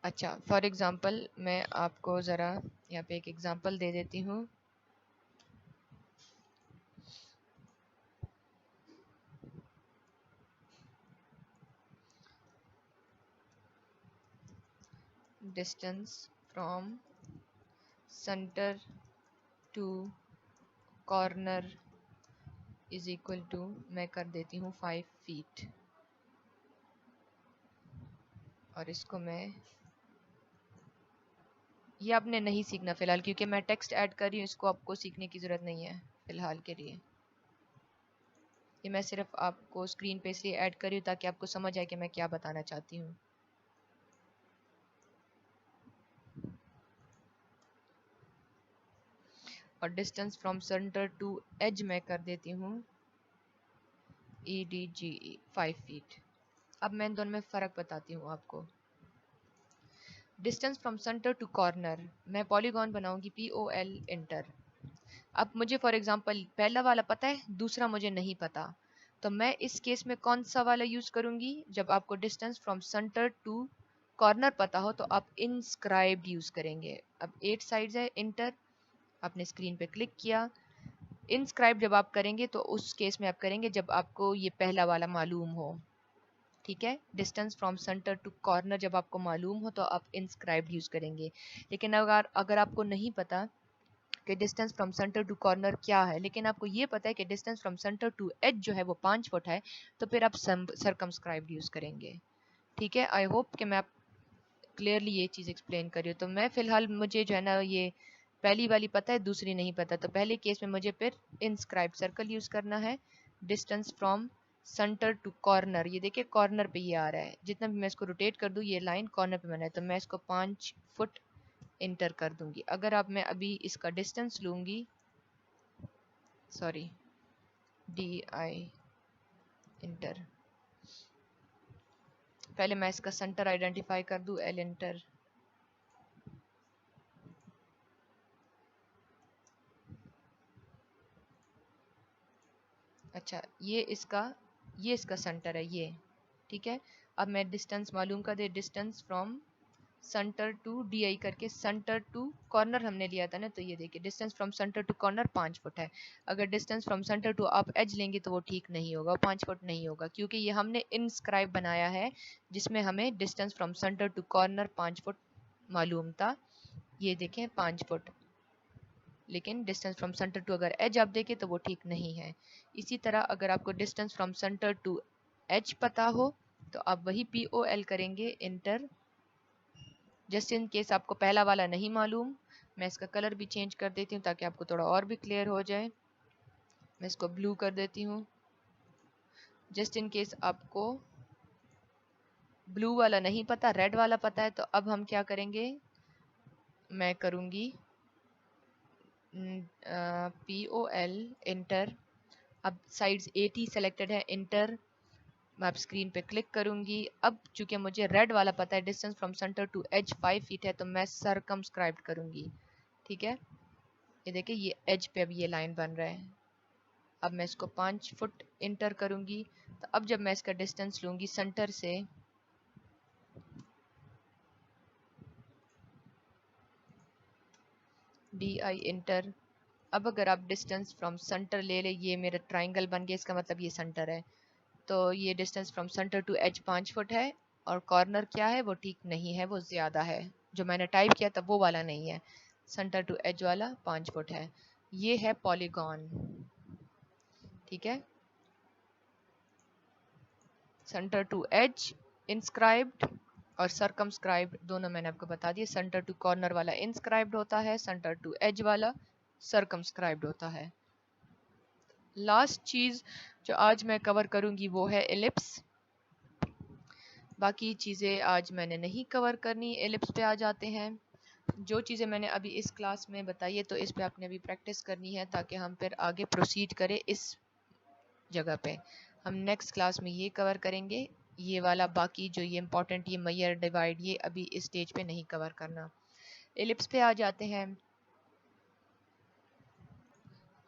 अच्छा, for example मैं आपको ज़रा यहाँ पे एक एग्जांपल दे देती हूँ। Distance from centre to corner is equal to, मैं कर देती हूँ 5 फीट, और इसको मैं, ये आपने नहीं सीखना फिलहाल, क्योंकि मैं टेक्स्ट ऐड कर रही हूँ, इसको आपको सीखने की ज़रूरत नहीं है फिलहाल के लिए। ये मैं सिर्फ आपको स्क्रीन पे इसलिए ऐड कर रही हूँ ताकि आपको समझ आए कि मैं क्या बताना चाहती हूँ। और distance from centre to edge मैं कर देती हूँ EDGE 5 फीट। अब मैं इन दोनों में फ़र्क बताती हूँ आपको। Distance from centre to corner, मैं पॉलीगॉन बनाऊंगी POL इंटर। अब मुझे फॉर एग्जांपल पहला वाला पता है, दूसरा मुझे नहीं पता, तो मैं इस केस में कौन सा वाला यूज़ करूंगी? जब आपको distance from centre to corner पता हो तो आप इनस्क्राइब्ड यूज़ करेंगे। अब 8 साइड्स है, इंटर, आपने स्क्रीन पे क्लिक किया। इनस्क्राइब जब आप करेंगे तो उस केस में आप करेंगे जब आपको ये पहला वाला मालूम हो, ठीक है। Distance from centre to corner जब आपको मालूम हो तो आप इनस्क्राइब्ड यूज़ करेंगे। लेकिन अगर आपको नहीं पता कि distance from centre to corner क्या है, लेकिन आपको ये पता है कि distance from centre to edge जो है वो 5 फुट है, तो फिर आप सरकमस्क्राइब्ड यूज़ करेंगे, ठीक है। आई होप कि मैं आप क्लियरली ये चीज़ एक्सप्लेन कर रही हूँ। तो मैं फ़िलहाल मुझे जो है ना ये पहली वाली पता है, दूसरी नहीं पता, तो पहले केस में मुझे फिर इंस्क्राइब सर्कल यूज़ करना है। Distance from centre to corner, ये देखिए कॉर्नर पे ये आ रहा है, जितना भी मैं इसको रोटेट कर दूँ ये लाइन कॉर्नर पे बना है, तो मैं इसको 5 फुट इंटर कर दूंगी। अगर आप, मैं अभी इसका डिस्टेंस लूँगी, सॉरी, DI इंटर, पहले मैं इसका सेंटर आइडेंटिफाई कर दूँ, L इंटर, अच्छा ये इसका सेंटर है ये, ठीक है। अब मैं डिस्टेंस मालूम कर दे, distance from centre to DI करके, सेंटर टू कॉर्नर हमने लिया था ना, तो ये देखिए distance from centre to corner 5 foot है। अगर डिस्टेंस फ्रॉम सेंटर टू आप एज लेंगे तो वो ठीक नहीं होगा, 5 फुट नहीं होगा, क्योंकि ये हमने इनस्क्राइब बनाया है जिसमें हमें distance from centre to corner 5 foot मालूम था, ये देखें 5 फुट। लेकिन डिस्टेंस फ्रॉम सेंटर टू अगर एज आप देखें तो वो ठीक नहीं है। इसी तरह अगर आपको distance from centre to edge पता हो तो आप वही POL करेंगे इंटर। जस्ट इन केस आपको पहला वाला नहीं मालूम, मैं इसका कलर भी चेंज कर देती हूँ ताकि आपको थोड़ा और भी क्लियर हो जाए। मैं इसको ब्लू कर देती हूँ। जस्ट इन केस आपको ब्लू वाला नहीं पता, रेड वाला पता है, तो अब हम क्या करेंगे, मैं करूँगी POL इंटर। अब साइड्स 80 सेलेक्टेड है, इंटर, मैं अब स्क्रीन पे क्लिक करूंगी। अब चूंकि मुझे रेड वाला पता है distance from centre to edge 5 feet है, तो मैं सरकमस्क्राइब करूंगी, ठीक है। ये देखिए ये एज पे अब ये लाइन बन रहा है। अब मैं इसको 5 फुट इंटर करूंगी, तो अब जब मैं इसका डिस्टेंस लूंगी सेंटर से, DI इंटर। अब अगर आप डिस्टेंस फ्रॉम सेंटर ले ले, ये मेरा ट्राइंगल बन गया, इसका मतलब ये सेंटर है, तो ये distance from centre to edge 5 foot है, और कॉर्नर क्या है वो ठीक नहीं है, वो ज़्यादा है, जो मैंने टाइप किया था वो वाला नहीं है, सेंटर टू एज वाला 5 फुट है। ये है पॉलीगॉन, ठीक है। सेंटर टू एज इंस्क्राइब्ड और सरकमस्क्राइब्ड दोनों मैंने आपको बता दिए। सेंटर टू कॉर्नर वाला इंस्क्राइब्ड होता है, सेंटर टू एज वाला सरकमस्क्राइब्ड होता है। लास्ट चीज़ जो आज मैं कवर करूंगी वो है एलिप्स। बाकी चीज़ें आज मैंने नहीं कवर करनी, एलिप्स पे आ जाते हैं। जो चीज़ें मैंने अभी इस क्लास में बताई है तो इस पे आपने अभी प्रैक्टिस करनी है ताकि हम फिर आगे प्रोसीड करें इस जगह पे। हम नेक्स्ट क्लास में ये कवर करेंगे, ये वाला बाकी जो ये इंपॉर्टेंट, ये मेजर डिवाइड, ये अभी इस स्टेज पे नहीं कवर करना। एलिप्स पे आ जाते हैं।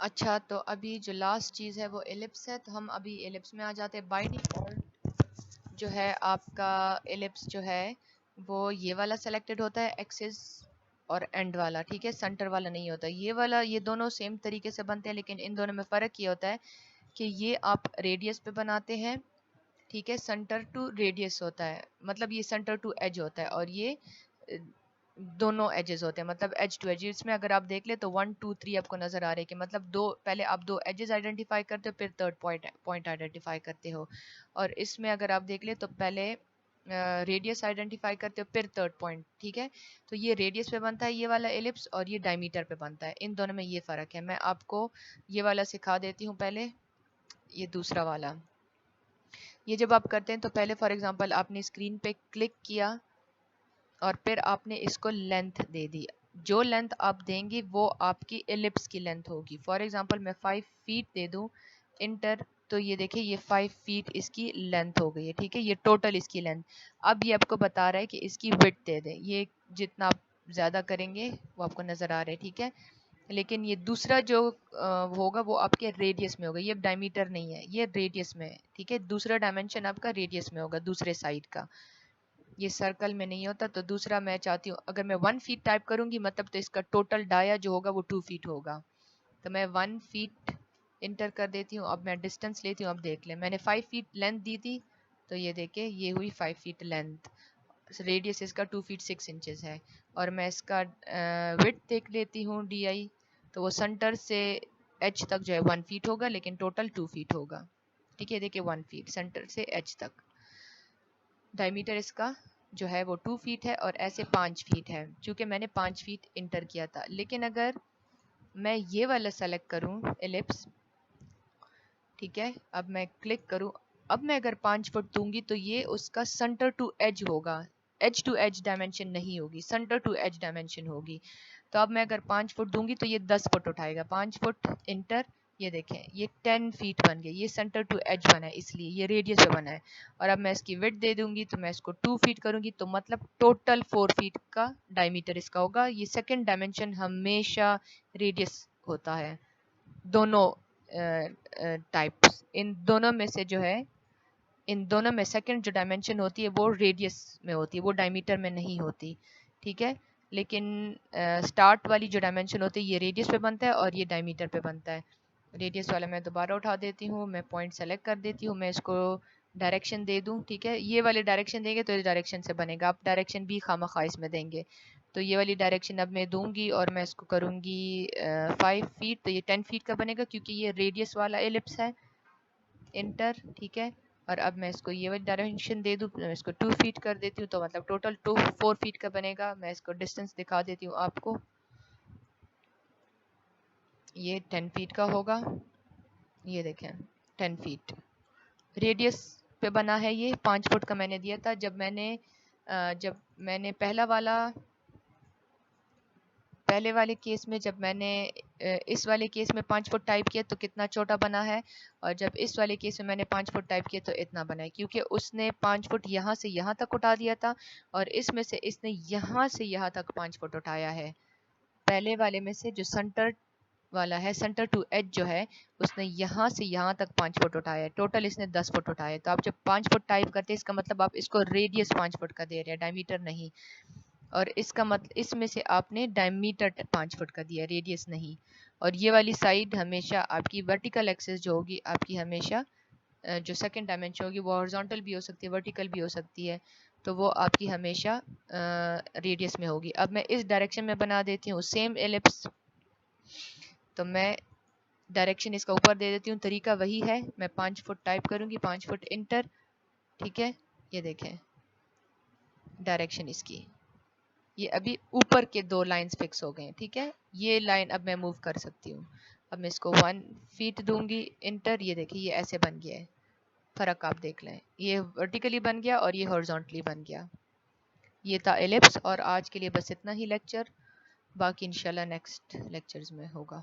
अच्छा, तो अभी जो लास्ट चीज़ है वो एलिप्स है, तो हम अभी एलिप्स में आ जाते हैं। बाय डिफ़ॉल्ट जो है आपका एलिप्स जो है वो ये वाला सेलेक्टेड होता है एक्सिस और एंड वाला, ठीक है, सेंटर वाला नहीं होता। ये वाला, ये दोनों सेम तरीके से बनते हैं, लेकिन इन दोनों में फ़र्क ये होता है कि ये आप रेडियस पे बनाते हैं, ठीक है, सेंटर टू रेडियस होता है, मतलब ये सेंटर टू एज होता है, और ये अ, दोनों एजेस होते हैं, मतलब एज टू एज। इसमें अगर आप देख ले तो 1 2 3 आपको नजर आ रहे हैं कि मतलब दो, पहले आप दो एजेस आइडेंटिफाई करते हो, फिर थर्ड पॉइंट आइडेंटिफाई करते हो। और इसमें अगर आप देख ले तो पहले रेडियस आइडेंटिफाई करते हो, फिर थर्ड पॉइंट, ठीक है। तो ये रेडियस पे बनता है ये वाला एलिप्स, और ये डायमीटर पे बनता है। इन दोनों में ये फ़र्क है। मैं आपको ये वाला सिखा देती हूँ पहले, ये दूसरा वाला। ये जब आप करते हैं तो पहले फॉर एग्जांपल आपने स्क्रीन पे क्लिक किया और फिर आपने इसको लेंथ दे दी। जो लेंथ आप देंगे वो आपकी एलिप्स की लेंथ होगी। फॉर एग्जांपल मैं 5 फीट दे दूं, इंटर, तो ये देखिए ये 5 फीट इसकी लेंथ हो गई है, ठीक है, ये टोटल इसकी लेंथ। अब ये आपको बता रहा है कि इसकी विड्थ दे दें। ये जितना आप ज़्यादा करेंगे वो आपको नज़र आ रहा है, ठीक है। लेकिन ये दूसरा जो होगा वो आपके रेडियस में होगा, ये डायमीटर नहीं है, ये रेडियस में है, ठीक है। दूसरा डायमेंशन आपका रेडियस में होगा, दूसरे साइड का, ये सर्कल में नहीं होता। तो दूसरा मैं चाहती हूँ अगर मैं 1 फीट टाइप करूंगी, मतलब तो इसका टोटल डाया जो होगा वो 2 फीट होगा। तो मैं 1 फीट इंटर कर देती हूँ। अब मैं डिस्टेंस लेती हूँ। अब देख लें, मैंने 5 फीट लेंथ दी थी, तो ये देखिए ये हुई 5 फीट लेंथ। रेडियस इसका 2 फीट 6 इंचेस है। और मैं इसका विड्थ देख लेती हूँ, DI, तो वो सेंटर से एच तक जो है 1 फीट होगा, लेकिन टोटल 2 फीट होगा, ठीक है। देखिए 1 फीट सेंटर से एच तक। डायमीटर इसका जो है वो 2 फीट है, और ऐसे 5 फीट है, क्योंकि मैंने 5 फीट इंटर किया था। लेकिन अगर मैं ये वाला सेलेक्ट करूं एलिप्स, ठीक है, अब मैं क्लिक करूं, अब मैं अगर 5 फुट दूंगी तो ये उसका सेंटर टू एज होगा, एज टू एज डायमेंशन नहीं होगी, सेंटर टू एज डायमेंशन होगी। तो अब मैं अगर 5 फुट दूंगी तो ये 10 फुट उठाएगा। 5 फुट इंटर, ये देखें ये 10 फीट बन गया, ये सेंटर टू एज बना है, इसलिए ये रेडियस पे बना है। और अब मैं इसकी विड्थ दे दूंगी, तो मैं इसको 2 फीट करूंगी, तो मतलब टोटल 4 फीट का डायमीटर इसका होगा। ये सेकंड डायमेंशन हमेशा रेडियस होता है, दोनों टाइप्स। इन दोनों में से जो है, इन दोनों में सेकंड जो डायमेंशन होती है वो रेडियस में होती है, वो डायमीटर में नहीं होती, ठीक है। लेकिन स्टार्ट वाली जो डायमेंशन होती है ये रेडियस पे बनता है, और ये डायमीटर पे बनता है। रेडियस वाला मैं दोबारा उठा देती हूँ, मैं पॉइंट सेलेक्ट कर देती हूँ, मैं इसको डायरेक्शन दे दूँ, ठीक है। ये वाले डायरेक्शन देंगे तो इस डायरेक्शन से बनेगा, आप डायरेक्शन भी खामखा इसमें देंगे। तो ये वाली डायरेक्शन अब मैं दूंगी, और मैं इसको करूँगी 5 फीट, तो ये 10 फीट का बनेगा, क्योंकि ये रेडियस वाला एलिप्स है। इंटर, ठीक है। और अब मैं इसको ये वाली डायरेक्शन दे दूँ, मैं इसको 2 फीट कर देती हूँ, तो मतलब टोटल 4 फीट का बनेगा। मैं इसको डिस्टेंस दिखा देती हूँ आपको, ये 10 फीट का होगा, ये देखें 10 फीट रेडियस पे बना है। ये 5 फुट का मैंने दिया था। जब मैंने पहले वाले केस में, जब मैंने इस वाले केस में 5 फुट टाइप किया तो कितना छोटा बना है, और जब इस वाले केस में मैंने 5 फुट टाइप किया तो इतना बना है, क्योंकि उसने 5 फुट यहाँ से यहाँ तक उठा दिया था, और इसमें से इसने यहाँ से यहाँ तक 5 फुट उठाया है। पहले वाले में से जो सेंटर वाला है, सेंटर टू एज जो है, उसने यहाँ से यहाँ तक 5 फुट उठाया है, टोटल इसने 10 फुट उठाया। तो आप जब 5 फुट टाइप करते हैं, इसका मतलब आप इसको रेडियस 5 फुट का दे रहे हैं, डायमीटर नहीं। और इसका मतलब इसमें से आपने डायमीटर 5 फुट का दिया, रेडियस नहीं। और ये वाली साइड हमेशा आपकी वर्टिकल एक्सिस जो होगी आपकी, हमेशा जो सेकंड डायमेंशन होगी वो हॉरिजॉन्टल भी हो सकती है, वर्टिकल भी हो सकती है, तो वो आपकी हमेशा रेडियस में होगी। अब मैं इस डायरेक्शन में बना देती हूँ सेम एलिप्स, तो मैं डायरेक्शन इसका ऊपर दे देती हूँ। तरीका वही है, मैं 5 फुट टाइप करूँगी, 5 फुट इंटर, ठीक है। ये देखें डायरेक्शन इसकी, ये अभी ऊपर के 2 लाइंस फिक्स हो गए हैं, ठीक है। ये लाइन अब मैं मूव कर सकती हूँ। अब मैं इसको 1 फीट दूंगी, इंटर, ये देखिए ये ऐसे बन गया है। फर्क आप देख लें, ये वर्टिकली बन गया और ये हॉरिजॉन्टली बन गया। ये था एलिप्स। और आज के लिए बस इतना ही लेक्चर, बाकी इंशाल्लाह नेक्स्ट लेक्चर्स में होगा।